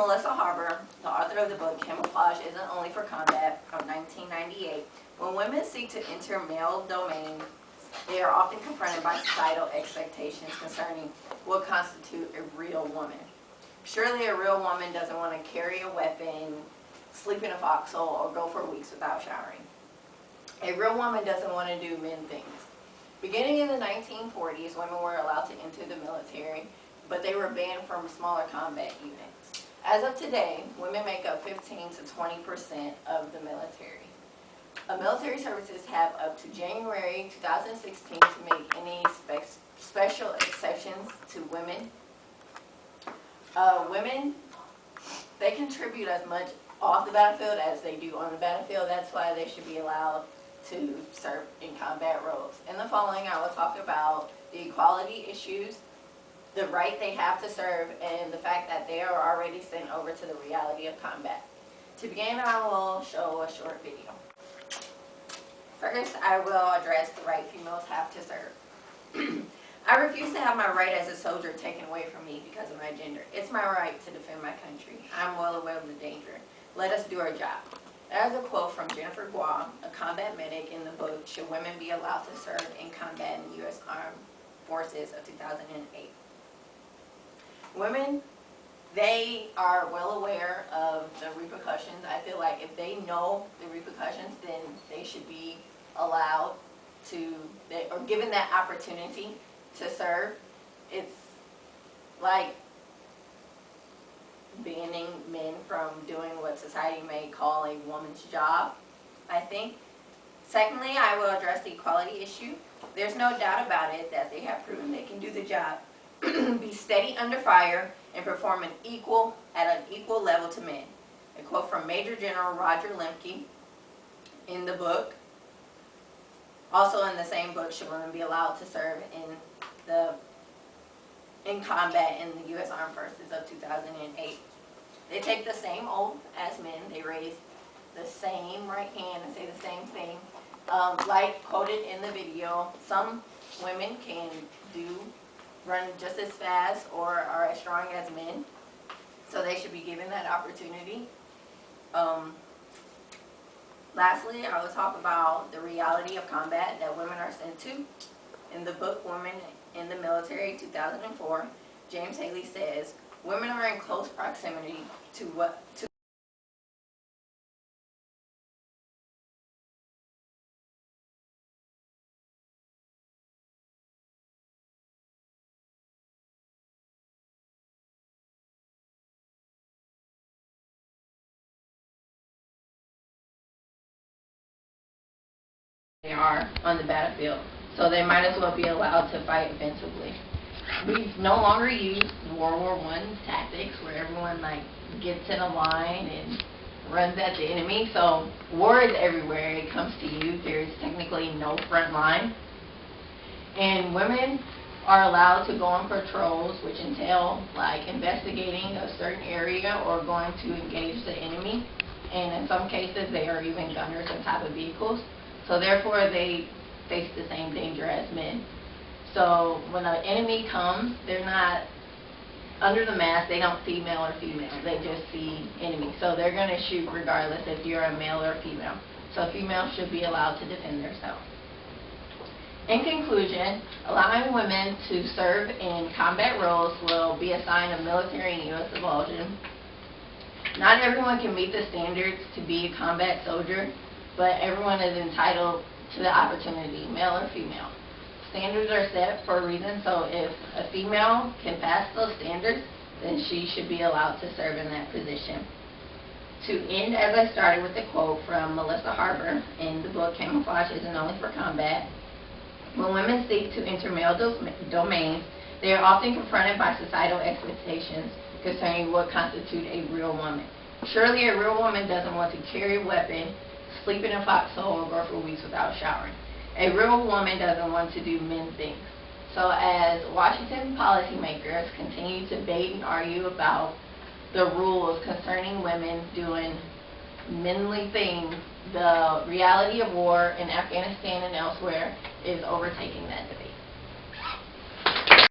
Melissa Harbour, the author of the book Camouflage Isn't Only for Combat from 1998. When women seek to enter male domains, they are often confronted by societal expectations concerning what constitutes a real woman. Surely a real woman doesn't want to carry a weapon, sleep in a foxhole, or go for weeks without showering. A real woman doesn't want to do men things. Beginning in the 1940s, women were allowed to enter the military, but they were banned from smaller combat units. As of today, women make up 15 to 20% of the military. Military services have up to January 2016 to make any special exceptions to women. Women, they contribute as much off the battlefield as they do on the battlefield. That's why they should be allowed to serve in combat roles. In the following, I will talk about the equality issues, the right they have to serve, and the fact that they are already sent over to the reality of combat. To begin, I will show a short video. First, I will address the right females have to serve. I refuse to have my right as a soldier taken away from me because of my gender. It's my right to defend my country. I'm well aware of the danger. Let us do our job. That is a quote from Jennifer Guam, a combat medic in the book Should Women Be Allowed to Serve in Combat in the U.S. Armed Forces of 2008. Women, they are well aware of the repercussions. I feel like if they know the repercussions, then they should be allowed to, or given that opportunity to serve. It's like banning men from doing what society may call a woman's job, I think. Secondly, I will address the equality issue. There's no doubt about it that they have proven they can do the job, be steady under fire, and perform at an equal level to men. A quote from Major General Roger Lemke in the book. Also in the same book, Should Women Be Allowed to Serve in Combat in the U.S. Armed Forces of 2008. They take the same oath as men. They raise the same right hand and say the same thing. Like quoted in the video, some women can run just as fast or are as strong as men, so they should be given that opportunity. Lastly, I will talk about the reality of combat that women are sent to. In the book Women in the Military 2004, James Haley says, women are in close proximity to they are on the battlefield, so they might as well be allowed to fight offensively. We no longer use World War I tactics where everyone gets in a line and runs at the enemy. So war is everywhere it comes to you. There's technically no front line. And women are allowed to go on patrols, which entail investigating a certain area or going to engage the enemy. And in some cases they are even gunners on top of vehicles. So therefore they face the same danger as men. So when an enemy comes, they're not under the mask, they don't see male or female, they just see enemy. So they're going to shoot regardless if you're a male or a female. So females should be allowed to defend themselves. In conclusion, allowing women to serve in combat roles will be a sign of military and U.S. evolution. Not everyone can meet the standards to be a combat soldier, but everyone is entitled to the opportunity, male or female. Standards are set for a reason, so if a female can pass those standards, then she should be allowed to serve in that position. To end, as I started, with a quote from Melissa Harbour in the book Camouflage Isn't Only for Combat. When women seek to enter male domains, they are often confronted by societal expectations concerning what constitutes a real woman. Surely a real woman doesn't want to carry a weapon, sleep in a foxhole, or go for weeks without showering. A real woman doesn't want to do men things. So as Washington policymakers continue to debate and argue about the rules concerning women doing manly things, the reality of war in Afghanistan and elsewhere is overtaking that debate.